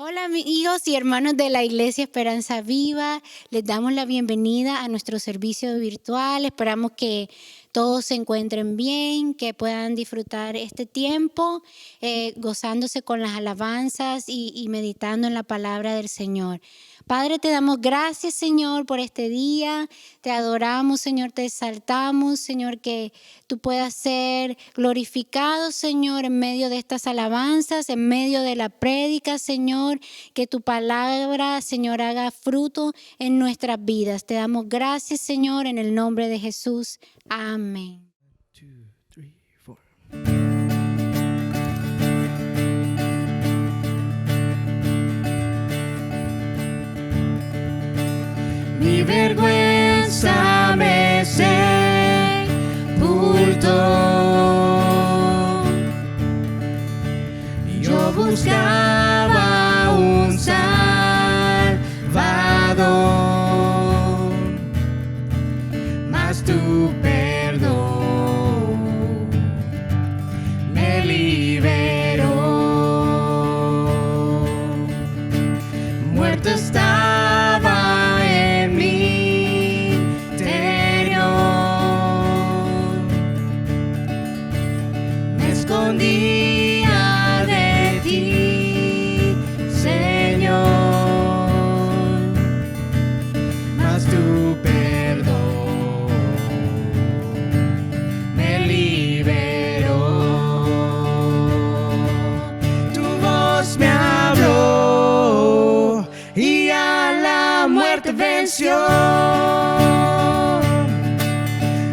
Hola amigos y hermanos de la Iglesia Esperanza Viva, les damos la bienvenida a nuestro servicio virtual. Esperamos que todos se encuentren bien, que puedan disfrutar este tiempo gozándose con las alabanzas y meditando en la palabra del Señor. Padre, te damos gracias, Señor, por este día. Te adoramos, Señor, te exaltamos, Señor, que tú puedas ser glorificado, Señor, en medio de estas alabanzas, en medio de la prédica, Señor, que tu palabra, Señor, haga fruto en nuestras vidas. Te damos gracias, Señor, en el nombre de Jesús. Amén. 2, 3, 4. Mi vergüenza me sepultó. Yo buscaba un Salvador, mas tu perdón me liberó. Muerto estaba en mi interior, me escondía de ti, Señor, mas tu perdón me liberó. Tu voz me habló y a la muerte venció.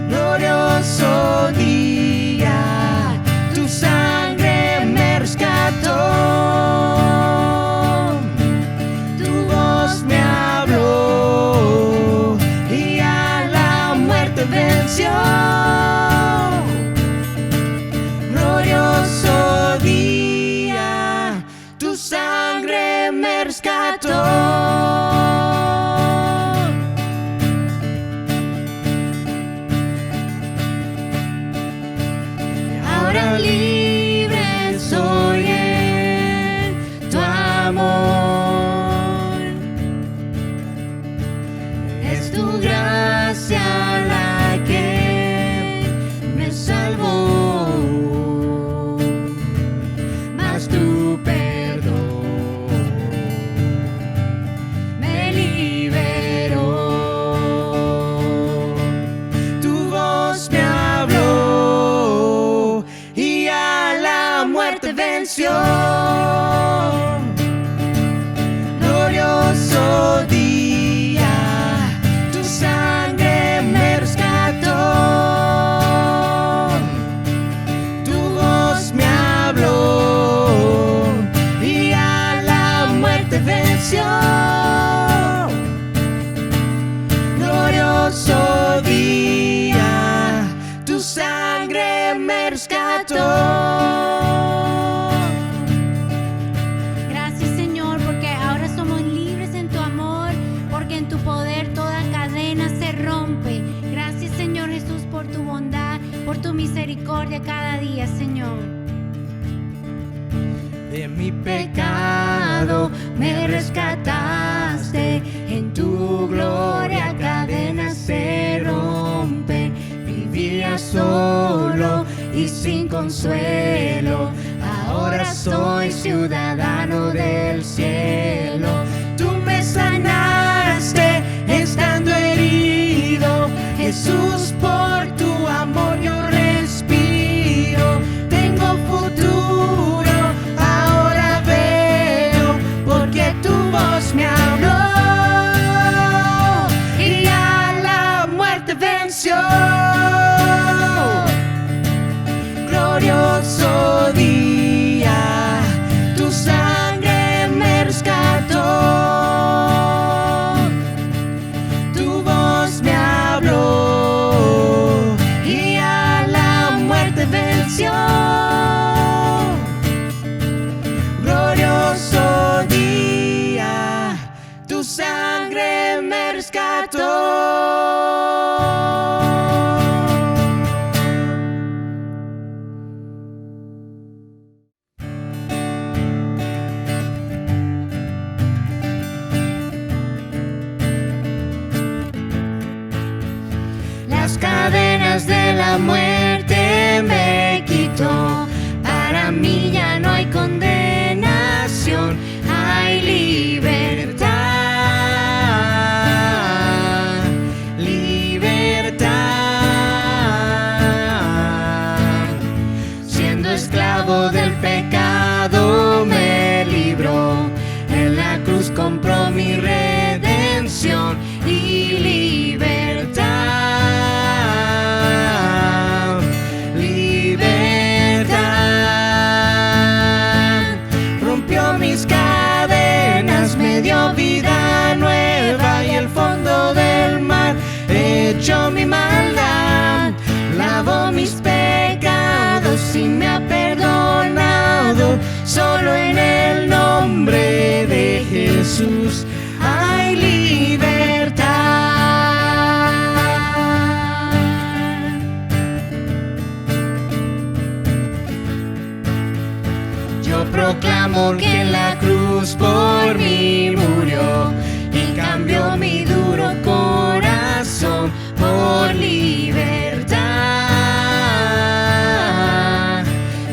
Glorioso día, tu sangre me rescató. Tu voz me habló y a la muerte venció. Glorioso día, tu sangre me rescató. Ahora libre soy en tu amor. Es tu gracia la que me salvó, mas tu perdón me liberó. Tu voz me habló y a la muerte venció. Glorioso día, tu sangre me rescató. Tu voz me habló y a la muerte venció. Glorioso día, tu sangre me rescató. Gracias, Señor, porque ahora somos libres en tu amor, porque en tu poder toda cadena se rompe. Gracias, Señor Jesús, por tu bondad, por tu misericordia cada día, Señor. De mi pecado me rescataste, en tu gloria cadenas se rompen. Vivía solo y sin consuelo, ahora soy ciudadano del cielo. Tú me sanaste estando herido, Jesús, por tu amor yo respiro. Tengo futuro, ahora veo, porque tu voz me habló y a la muerte venció. Glorioso día, tu sangre me rescató. Tu voz me habló la muerte me quitó. Para mí ya no hay condenación, hay libertad. Libertad. Siendo esclavo del pecado me libró. En la cruz compró mi redención y libertad. Libertad. Rompió mis cadenas, me dio vida nueva y el fondo del mar echó mi maldad. Lavó mis pecados y me ha perdonado. Solo en el nombre de Jesús hay libertad. Yo proclamo que en la cruz por mí murió y cambió mi duro corazón por libertad.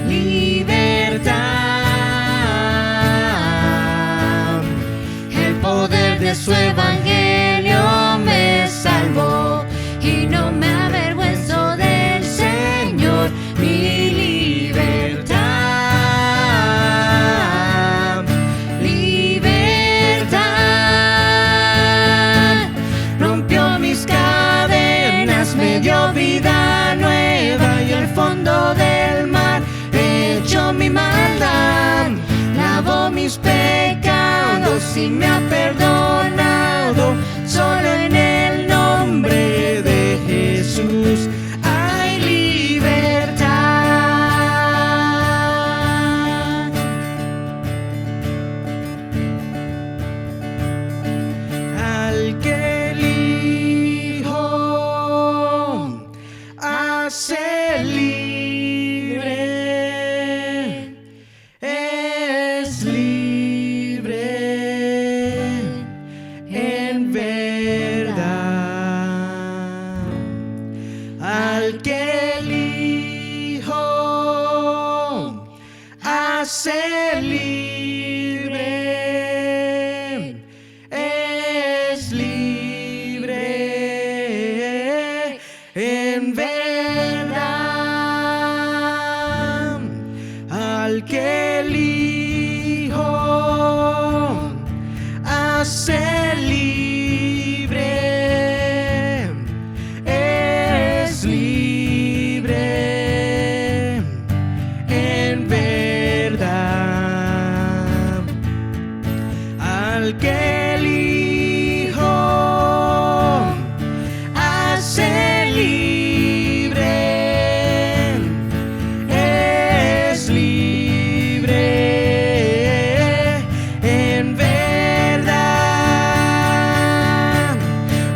Libertad. El poder de su evangelio me salvó y no me avergüenzo del Señor. Mi libertad. Libertad. Rompió mis cadenas, me dio vida nueva y el fondo del mar echó mi maldad. Lavó mis pecados y me ha perdonado. Solo en el nombre de Jesús hay libertad. Al que elijo hace libre, es libre en verdad. Al que elijo hace libre, es libre en verdad. Al que elijo hace libre, es libre en verdad. Al que elijo hace libre, es libre en verdad.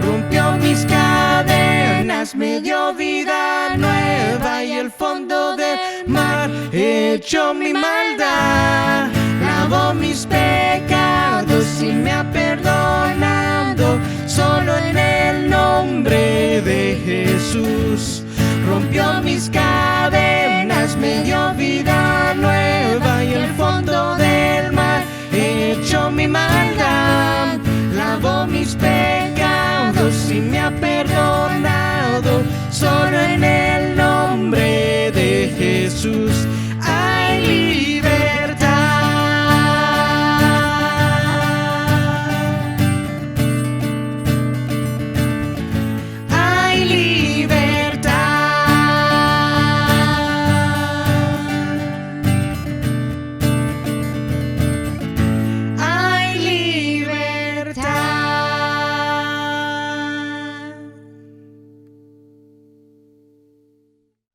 Rompió mis cadenas, me dio vida nueva y el fondo del mar echó mi maldad. Lavó mis pecados y me ha perdonado. Solo en el nombre de Jesús. Rompió mis cadenas, me dio vida nueva y el fondo del mar echó mi maldad. Lavó mis pecados y me ha perdonado. Solo en el nombre de Jesús hay libertad. Hay libertad. Hay libertad.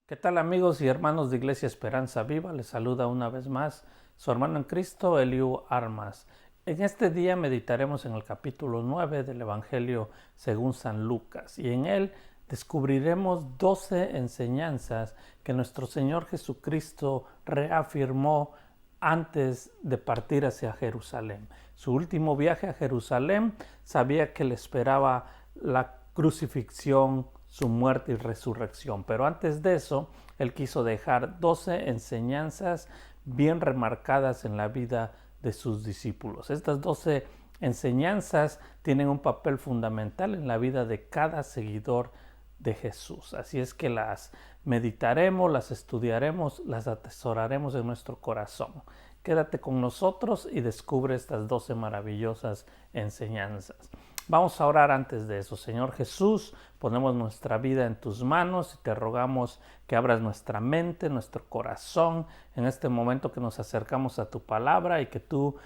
¿Qué tal, amigos y hermanos de Iglesia Esperanza Viva? Les saluda una vez más su hermano en Cristo, Eliu Armas. En este día meditaremos en el capítulo 9 del Evangelio según San Lucas, y en él descubriremos 12 enseñanzas que nuestro Señor Jesucristo reafirmó antes de partir hacia Jerusalén. Su último viaje a Jerusalén, sabía que le esperaba la crucifixión, su muerte y resurrección. Pero antes de eso, Él quiso dejar 12 enseñanzas bien remarcadas en la vida de sus discípulos. Estas 12 enseñanzas tienen un papel fundamental en la vida de cada seguidor de Jesús. Así es que las meditaremos, las estudiaremos, las atesoraremos en nuestro corazón. Quédate con nosotros y descubre estas 12 maravillosas enseñanzas. Vamos a orar antes de eso. Señor Jesús, ponemos nuestra vida en tus manos y te rogamos que abras nuestra mente, nuestro corazón en este momento que nos acercamos a tu palabra y que tú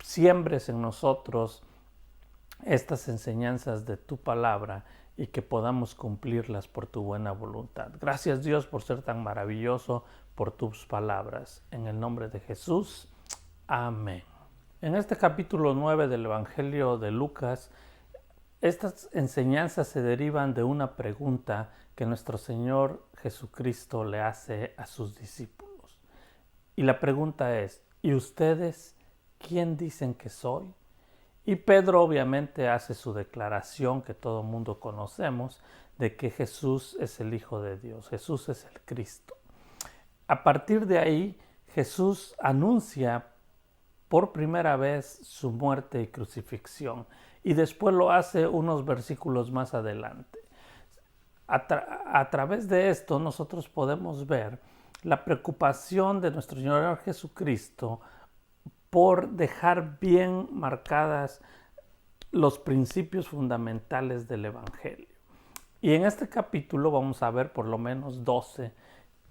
siembres en nosotros estas enseñanzas de tu palabra y que podamos cumplirlas por tu buena voluntad. Gracias, Dios, por ser tan maravilloso, por tus palabras. En el nombre de Jesús. Amén. En este capítulo 9 del Evangelio de Lucas, estas enseñanzas se derivan de una pregunta que nuestro Señor Jesucristo le hace a sus discípulos. Y la pregunta es: ¿y ustedes quién dicen que soy? Y Pedro obviamente hace su declaración que todo mundo conocemos de que Jesús es el Hijo de Dios, Jesús es el Cristo. A partir de ahí, Jesús anuncia por primera vez su muerte y crucifixión, y después lo hace unos versículos más adelante. A través de esto nosotros podemos ver la preocupación de nuestro Señor Jesucristo por dejar bien marcadas los principios fundamentales del Evangelio. Y en este capítulo vamos a ver por lo menos 12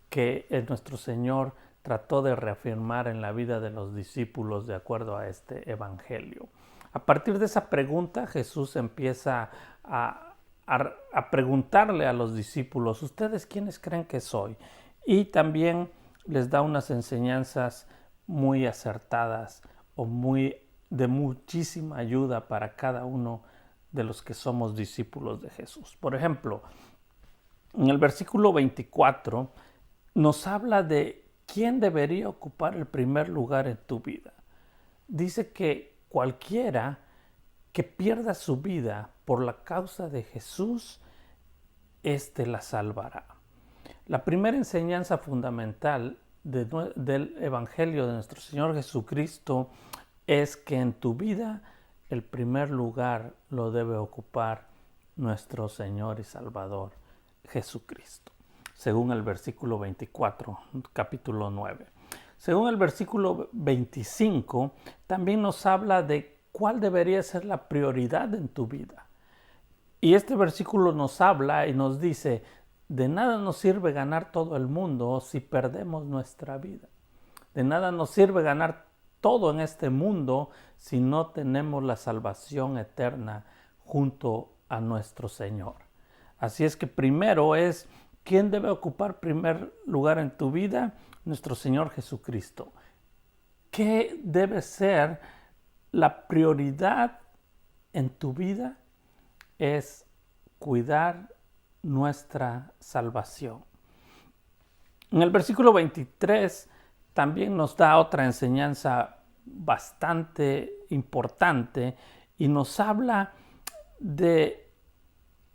que nuestro Señor trató de reafirmar en la vida de los discípulos de acuerdo a este Evangelio. A partir de esa pregunta, Jesús empieza a preguntarle a los discípulos: ¿ustedes quiénes creen que soy? Y también les da unas enseñanzas muy acertadas o de muchísima ayuda para cada uno de los que somos discípulos de Jesús. Por ejemplo, en el versículo 24 nos habla de quién debería ocupar el primer lugar en tu vida. Dice que cualquiera que pierda su vida por la causa de Jesús, éste la salvará. La primera enseñanza fundamental del Evangelio de nuestro Señor Jesucristo es que en tu vida el primer lugar lo debe ocupar nuestro Señor y Salvador Jesucristo, según el versículo 24, capítulo 9. Según el versículo 25, también nos habla de cuál debería ser la prioridad en tu vida. Y este versículo nos habla y nos dice: de nada nos sirve ganar todo el mundo si perdemos nuestra vida. De nada nos sirve ganar todo en este mundo si no tenemos la salvación eterna junto a nuestro Señor. Así es que primero es: ¿quién debe ocupar primer lugar en tu vida? Nuestro Señor Jesucristo. ¿Qué debe ser la prioridad en tu vida? Es cuidar nuestra salvación. En el versículo 23 también nos da otra enseñanza bastante importante y nos habla de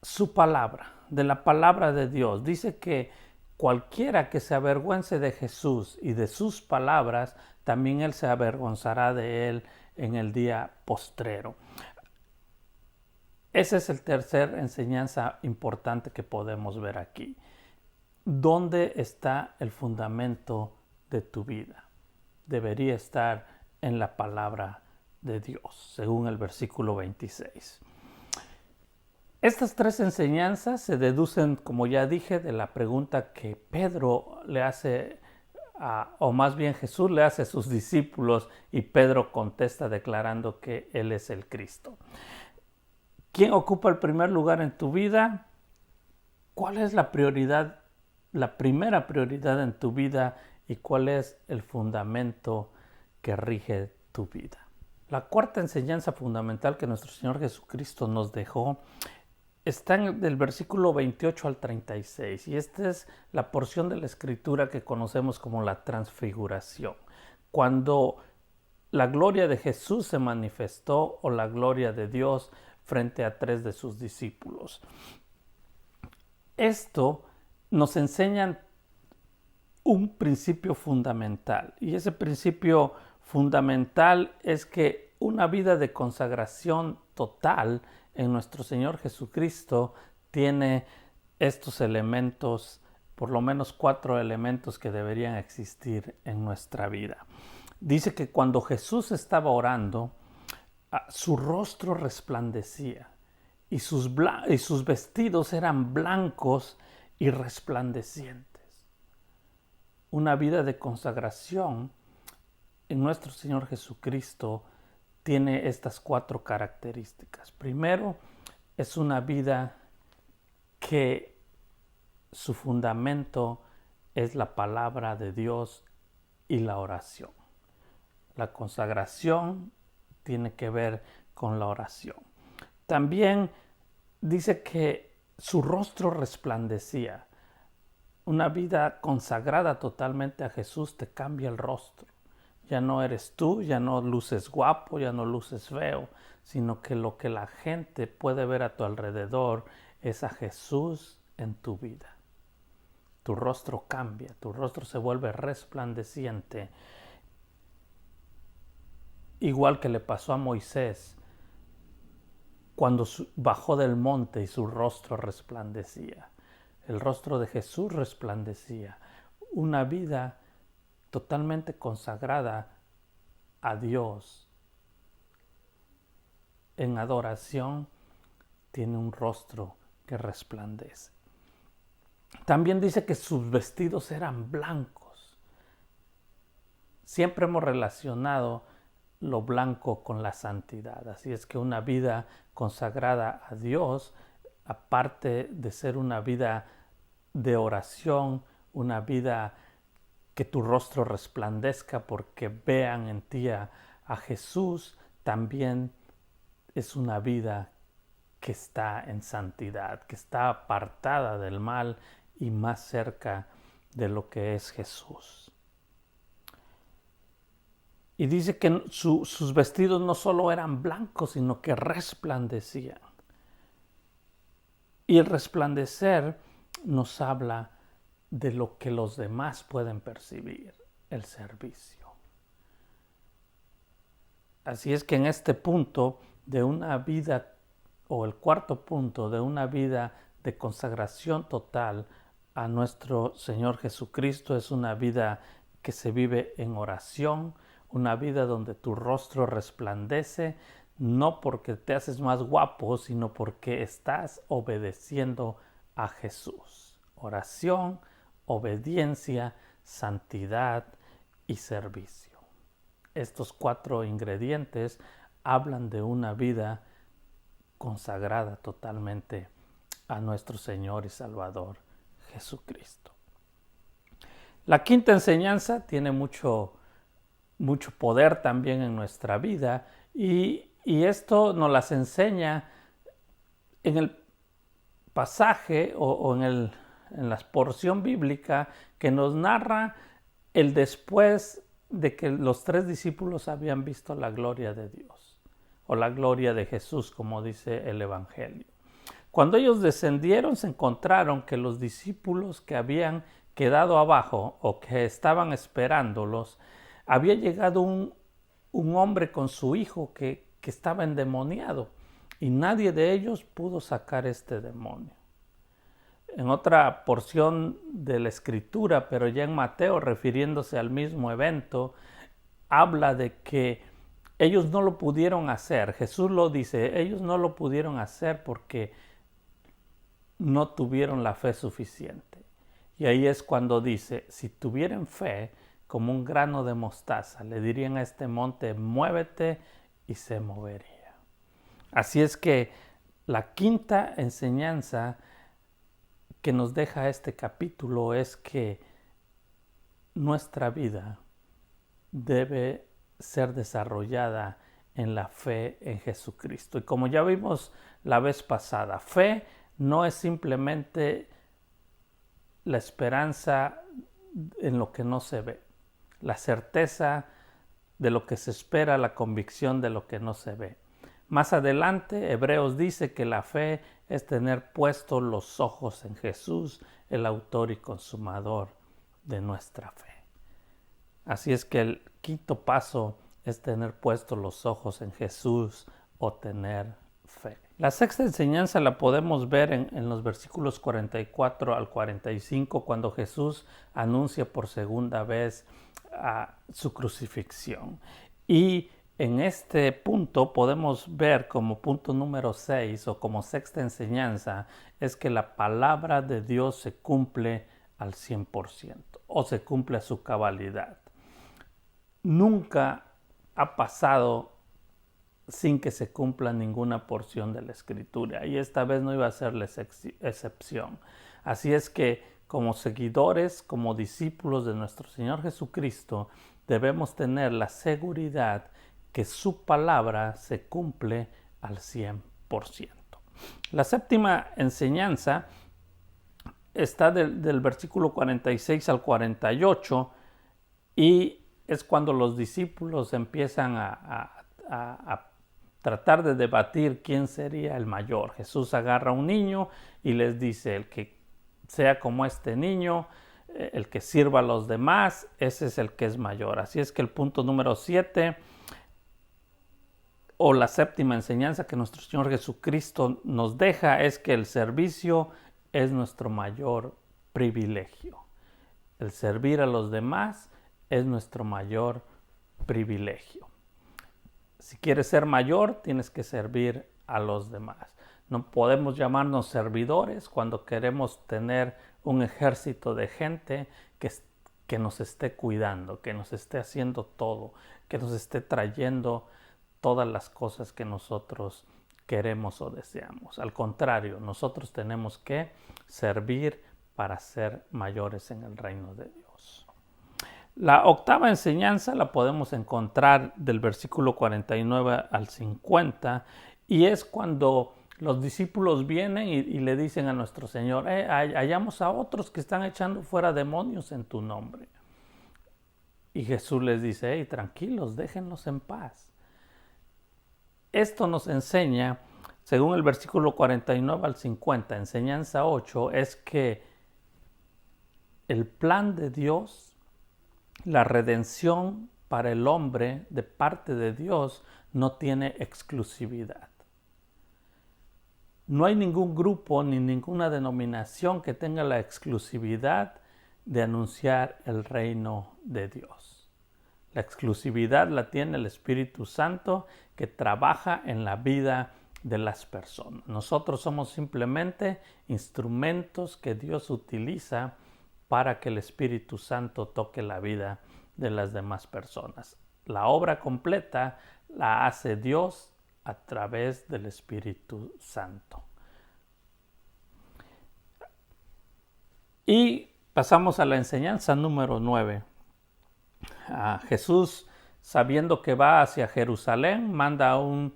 su palabra, de la palabra de Dios. Dice que cualquiera que se avergüence de Jesús y de sus palabras, también Él se avergonzará de Él en el día postrero. Esa es la tercera enseñanza importante que podemos ver aquí. ¿Dónde está el fundamento de tu vida? Debería estar en la palabra de Dios, según el versículo 26. Estas tres enseñanzas se deducen, como ya dije, de la pregunta que Pedro le hace, o más bien Jesús le hace a sus discípulos, y Pedro contesta declarando que Él es el Cristo. ¿Quién ocupa el primer lugar en tu vida? ¿Cuál es la prioridad, la primera prioridad en tu vida, y cuál es el fundamento que rige tu vida? La cuarta enseñanza fundamental que nuestro Señor Jesucristo nos dejó está del versículo 28 al 36, y esta es la porción de la Escritura que conocemos como la transfiguración, cuando la gloria de Jesús se manifestó, o la gloria de Dios, frente a 3 de sus discípulos. esto nos enseña un principio fundamental, y ese principio fundamental es que una vida de consagración total en nuestro Señor Jesucristo tiene estos elementos, por lo menos 4 elementos que deberían existir en nuestra vida. Dice que cuando Jesús estaba orando, su rostro resplandecía y sus vestidos eran blancos y resplandecientes. Una vida de consagración en nuestro Señor Jesucristo tiene estas 4 características. Primero, es una vida que su fundamento es la palabra de Dios y la oración. La consagración tiene que ver con la oración. También dice que su rostro resplandecía. Una vida consagrada totalmente a Jesús te cambia el rostro. Ya no eres tú, ya no luces guapo, ya no luces feo, sino que lo que la gente puede ver a tu alrededor es a Jesús en tu vida. Tu rostro cambia, tu rostro se vuelve resplandeciente. Igual que le pasó a Moisés cuando bajó del monte y su rostro resplandecía. El rostro de Jesús resplandecía. Una vida totalmente consagrada a Dios en adoración tiene un rostro que resplandece. También dice que sus vestidos eran blancos. Siempre hemos relacionado lo blanco con la santidad. Así es que una vida consagrada a Dios, aparte de ser una vida de oración, una vida que tu rostro resplandezca porque vean en ti a Jesús, también es una vida que está en santidad, que está apartada del mal y más cerca de lo que es Jesús. Y dice que sus vestidos no solo eran blancos, sino que resplandecían. Y el resplandecer nos habla de lo que los demás pueden percibir, el servicio. Así es que en este punto de una vida, o el cuarto punto de una vida de consagración total a nuestro Señor Jesucristo, es una vida que se vive en oración, una vida donde tu rostro resplandece, no porque te haces más guapo, sino porque estás obedeciendo a Jesús. Oración, obediencia, santidad y servicio. Estos 4 ingredientes hablan de una vida consagrada totalmente a nuestro Señor y Salvador Jesucristo. La quinta enseñanza tiene mucho poder también en nuestra vida y esto nos las enseña en el pasaje o en la porción bíblica que nos narra el después de que los 3 discípulos habían visto la gloria de Dios o la gloria de Jesús, como dice el Evangelio. Cuando ellos descendieron, se encontraron que los discípulos que habían quedado abajo o que estaban esperándolos, había llegado un hombre con su hijo que estaba endemoniado y nadie de ellos pudo sacar este demonio. En otra porción de la Escritura, pero ya en Mateo, refiriéndose al mismo evento, habla de que ellos no lo pudieron hacer. Jesús lo dice, ellos no lo pudieron hacer porque no tuvieron la fe suficiente. Y ahí es cuando dice, si tuvieran fe como un grano de mostaza, le dirían a este monte, muévete, y se movería. Así es que la quinta enseñanza que nos deja este capítulo es que nuestra vida debe ser desarrollada en la fe en Jesucristo. Y como ya vimos la vez pasada, fe no es simplemente la esperanza en lo que no se ve, la certeza de lo que se espera, la convicción de lo que no se ve. Más adelante, Hebreos dice que la fe es tener puestos los ojos en Jesús, el autor y consumador de nuestra fe. Así es que el quinto paso es tener puestos los ojos en Jesús o tener fe. La sexta enseñanza la podemos ver en los versículos 44 al 45, cuando Jesús anuncia por segunda vez su crucifixión. Y en este punto podemos ver como punto número 6 o como sexta enseñanza es que la palabra de Dios se cumple al 100% o se cumple a su cabalidad. Nunca ha pasado sin que se cumpla ninguna porción de la Escritura, y esta vez no iba a ser la excepción. Así es que como seguidores, como discípulos de nuestro Señor Jesucristo, debemos tener la seguridad que su palabra se cumple al 100%. La séptima enseñanza está del versículo 46 al 48 y es cuando los discípulos empiezan a tratar de debatir quién sería el mayor. Jesús agarra a un niño y les dice: el que sea como este niño, el que sirva a los demás, ese es el que es mayor. Así es que el punto número 7 o la séptima enseñanza que nuestro Señor Jesucristo nos deja es que el servicio es nuestro mayor privilegio. El servir a los demás es nuestro mayor privilegio. Si quieres ser mayor, tienes que servir a los demás. No podemos llamarnos servidores cuando queremos tener un ejército de gente que nos esté cuidando, que nos esté haciendo todo, que nos esté trayendo todas las cosas que nosotros queremos o deseamos. Al contrario, nosotros tenemos que servir para ser mayores en el reino de Dios. La octava enseñanza la podemos encontrar del versículo 49 al 50 y es cuando los discípulos vienen y le dicen a nuestro Señor: hallamos a otros que están echando fuera demonios en tu nombre. Y Jesús les dice: tranquilos, déjenlos en paz. Esto nos enseña, según el versículo 49 al 50, enseñanza 8, es que el plan de Dios, la redención para el hombre de parte de Dios, no tiene exclusividad. No hay ningún grupo ni ninguna denominación que tenga la exclusividad de anunciar el reino de Dios. La exclusividad la tiene el Espíritu Santo, que trabaja en la vida de las personas. Nosotros somos simplemente instrumentos que Dios utiliza para que el Espíritu Santo toque la vida de las demás personas. La obra completa la hace Dios a través del Espíritu Santo. Y pasamos a la enseñanza número 9. Jesús, sabiendo que va hacia Jerusalén, manda a un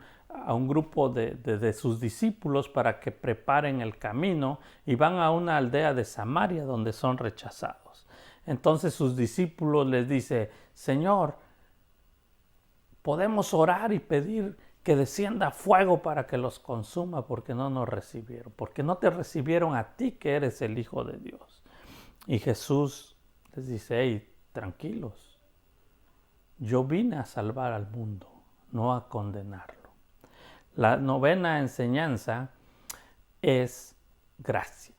grupo de sus discípulos para que preparen el camino y van a una aldea de Samaria donde son rechazados. Entonces sus discípulos les dicen: Señor, podemos orar y pedir que descienda fuego para que los consuma, porque no nos recibieron, porque no te recibieron a ti que eres el Hijo de Dios. Y Jesús les dice: tranquilos, yo vine a salvar al mundo, no a condenarlo. La novena enseñanza es gracia.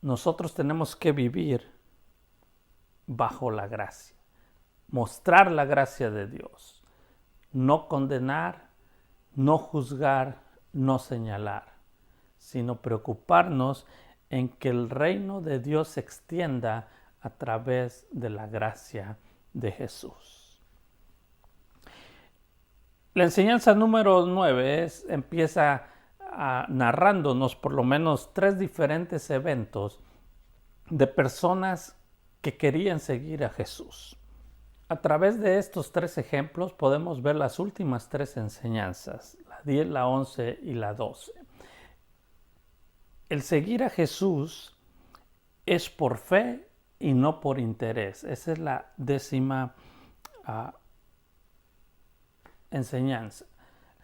Nosotros tenemos que vivir bajo la gracia, mostrar la gracia de Dios, no condenar, no juzgar, no señalar, sino preocuparnos en que el reino de Dios se extienda a través de la gracia de Jesús. La enseñanza número 9 empieza narrándonos por lo menos 3 diferentes eventos de personas que querían seguir a Jesús. A través de estos 3 ejemplos podemos ver las últimas 3 enseñanzas, la 10, la 11 y la 12. El seguir a Jesús es por fe y no por interés. Esa es la 10ª enseñanza.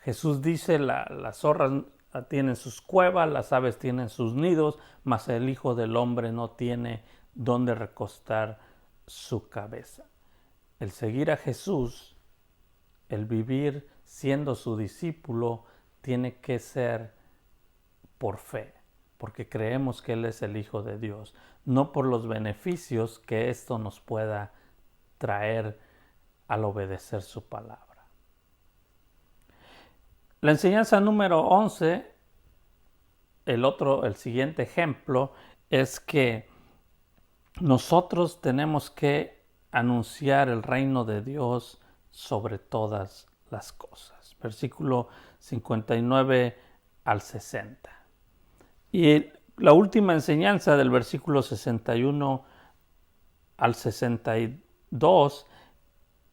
Jesús dice, las zorras tienen sus cuevas, las aves tienen sus nidos, mas el Hijo del Hombre no tiene dónde recostar su cabeza. El seguir a Jesús, el vivir siendo su discípulo, tiene que ser por fe, porque creemos que Él es el Hijo de Dios, no por los beneficios que esto nos pueda traer al obedecer su palabra. La enseñanza número 11, el siguiente ejemplo, es que nosotros tenemos que anunciar el reino de Dios sobre todas las cosas. Versículo 59 al 60. Y la última enseñanza del versículo 61 al 62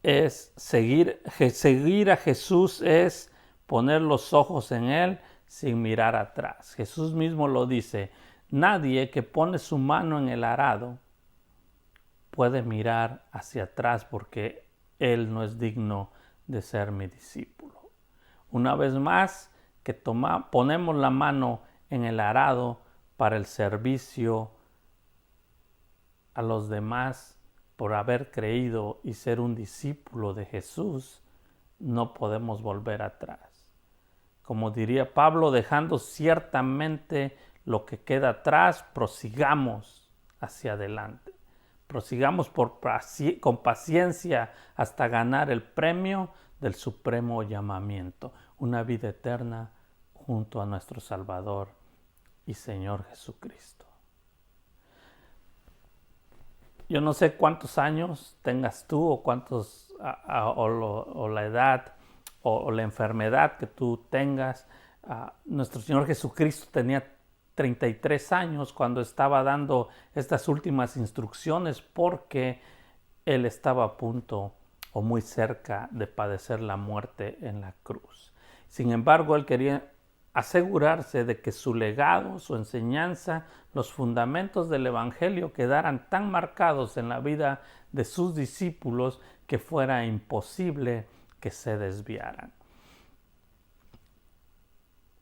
es seguir a Jesús, es poner los ojos en Él sin mirar atrás. Jesús mismo lo dice, nadie que pone su mano en el arado puede mirar hacia atrás porque Él no es digno de ser mi discípulo. Una vez más, que ponemos la mano en el arado para el servicio a los demás por haber creído y ser un discípulo de Jesús, no podemos volver atrás. Como diría Pablo, dejando ciertamente lo que queda atrás, prosigamos hacia adelante. Prosigamos con paciencia hasta ganar el premio del supremo llamamiento, una vida eterna junto a nuestro Salvador y Señor Jesucristo. Yo no sé cuántos años tengas tú o cuántos o la edad o la enfermedad que tú tengas. Nuestro Señor Jesucristo tenía 33 años cuando estaba dando estas últimas instrucciones porque Él estaba a punto o muy cerca de padecer la muerte en la cruz. Sin embargo, Él quería asegurarse de que su legado, su enseñanza, los fundamentos del Evangelio quedaran tan marcados en la vida de sus discípulos que fuera imposible que se desviaran.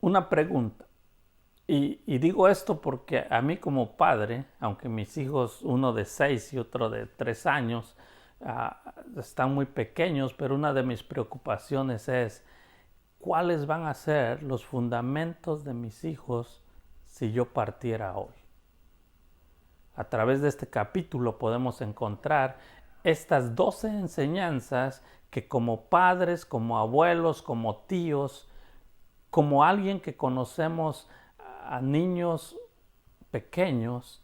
Una pregunta, y digo esto porque a mí como padre, aunque mis hijos, uno de 6 y otro de 3 años, están muy pequeños, pero una de mis preocupaciones es ¿cuáles van a ser los fundamentos de mis hijos si yo partiera hoy? A través de este capítulo podemos encontrar estas 12 enseñanzas que como padres, como abuelos, como tíos, como alguien que conocemos a niños pequeños,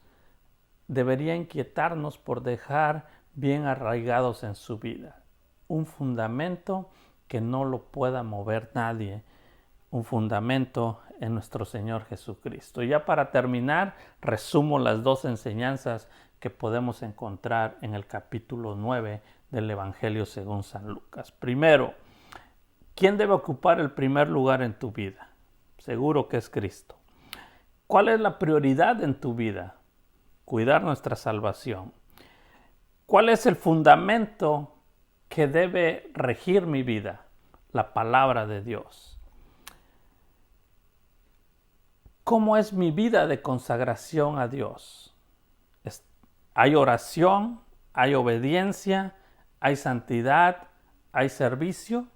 debería inquietarnos por dejar bien arraigados en su vida. Un fundamento que no lo pueda mover nadie, un fundamento en nuestro Señor Jesucristo. Y ya para terminar, resumo las 2 enseñanzas que podemos encontrar en el capítulo 9 del Evangelio según San Lucas. Primero, ¿quién debe ocupar el primer lugar en tu vida? Seguro que es Cristo. ¿Cuál es la prioridad en tu vida? Cuidar nuestra salvación. ¿Cuál es el fundamento que debe regir mi vida? La palabra de Dios. ¿Cómo es mi vida de consagración a Dios? ¿Hay oración? ¿Hay obediencia? ¿Hay santidad? ¿Hay servicio?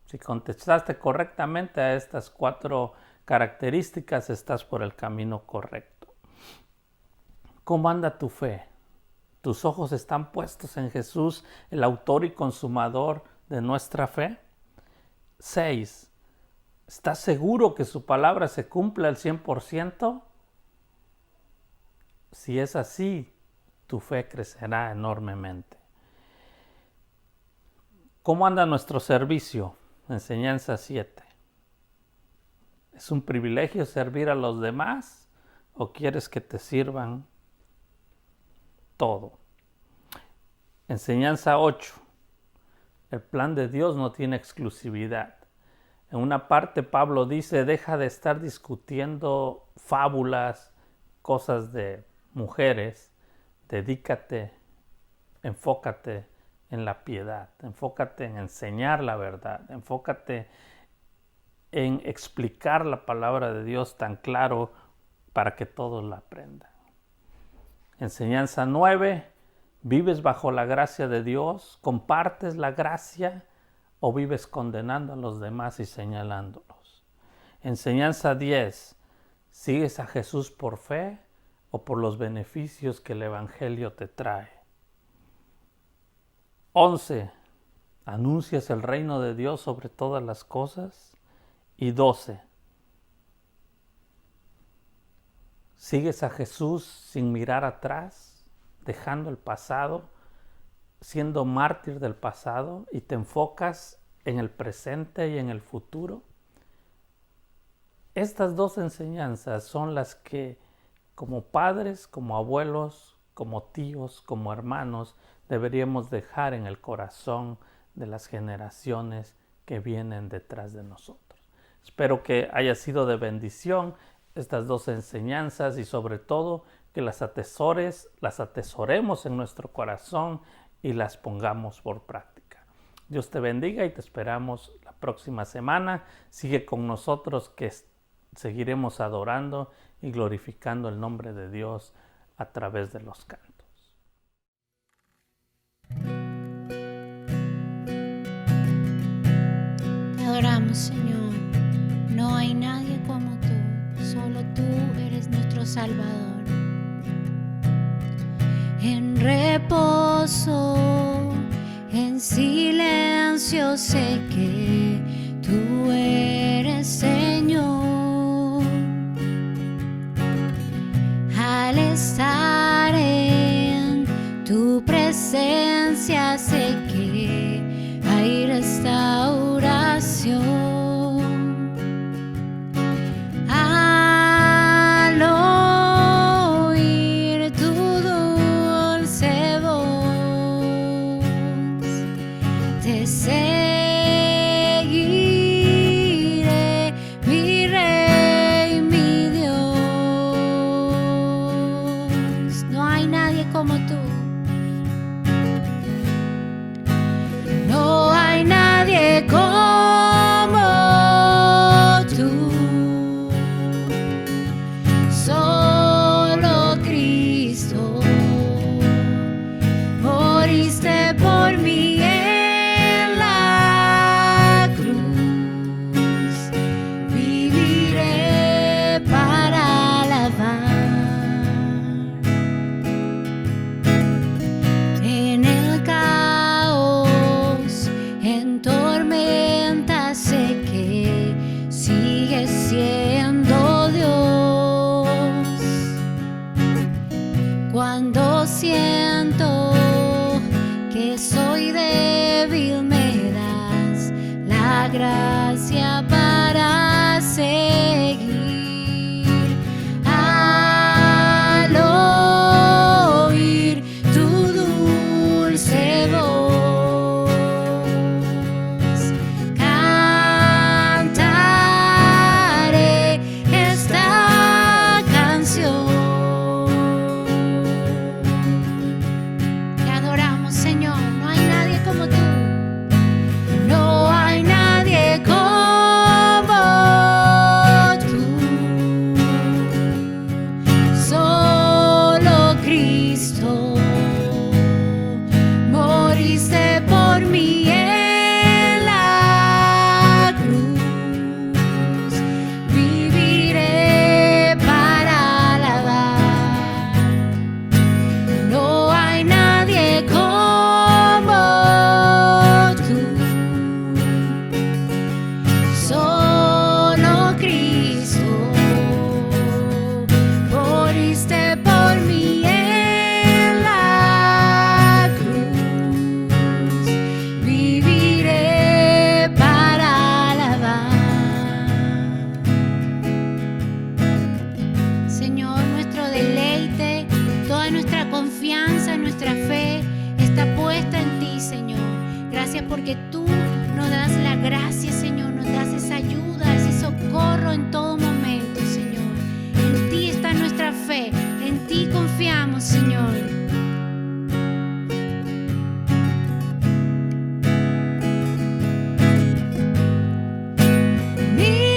Si contestaste correctamente a estas 4 características, estás por el camino correcto. ¿Cómo anda tu fe? ¿Tus ojos están puestos en Jesús, el autor y consumador de nuestra fe? 6. ¿Estás seguro que su palabra se cumple al 100%? Si es así, tu fe crecerá enormemente. ¿Cómo anda nuestro servicio? Enseñanza 7. ¿Es un privilegio servir a los demás o quieres que te sirvan todo? Enseñanza 8. El plan de Dios no tiene exclusividad. En una parte Pablo dice, deja de estar discutiendo fábulas, cosas de mujeres, dedícate, enfócate en la piedad, enfócate en enseñar la verdad, enfócate en explicar la palabra de Dios tan claro para que todos la aprendan. Enseñanza 9. ¿Vives bajo la gracia de Dios? ¿Compartes la gracia o vives condenando a los demás y señalándolos? Enseñanza 10. ¿Sigues a Jesús por fe o por los beneficios que el Evangelio te trae? 11. ¿Anuncias el reino de Dios sobre todas las cosas? Y 12. ¿Sigues a Jesús sin mirar atrás, dejando el pasado, siendo mártir del pasado y te enfocas en el presente y en el futuro? Estas dos enseñanzas son las que como padres, como abuelos, como tíos, como hermanos deberíamos dejar en el corazón de las generaciones que vienen detrás de nosotros. Espero que haya sido de bendición estas dos enseñanzas y sobre todo que las atesoremos en nuestro corazón y las pongamos por práctica. Dios te bendiga y te esperamos la próxima semana. Sigue con nosotros que seguiremos adorando y glorificando el nombre de Dios a través de los cantos. Te adoramos, Señor. No hay nadie como tú. Solo tú eres nuestro Salvador. En reposo, en silencio sé que tú eres Señor. Al estar en tu presencia sé que hay restauración. Seguiré, mi Rey, mi Dios. No hay nadie como tú. No hay nadie como tú. Solo Cristo. Moriste por mí. Cuando siento que soy débil, me das la gracia para seguir. Al oír tu dulce voz, cantaré esta canción. Porque tú nos das la gracia, Señor, nos das esa ayuda, ese socorro en todo momento, Señor. En ti está nuestra fe, en ti confiamos, Señor. Mi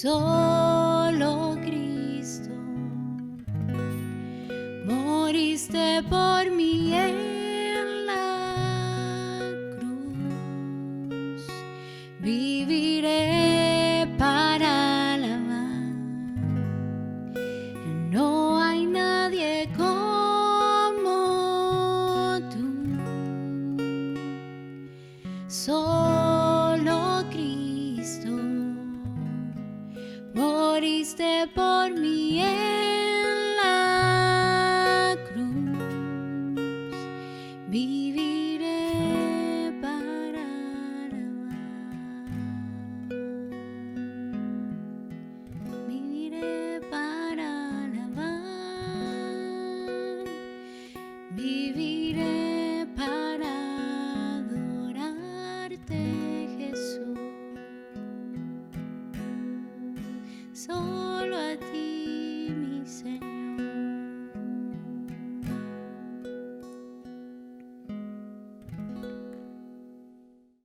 Solo Cristo, moriste por mí en la cruz. Viviré para alabar. No hay nadie como tú. Solo Cristo, moriste por mí en la cruz. Viviré para alabar. Viviré para alabar. Viviré para adorarte, Jesús.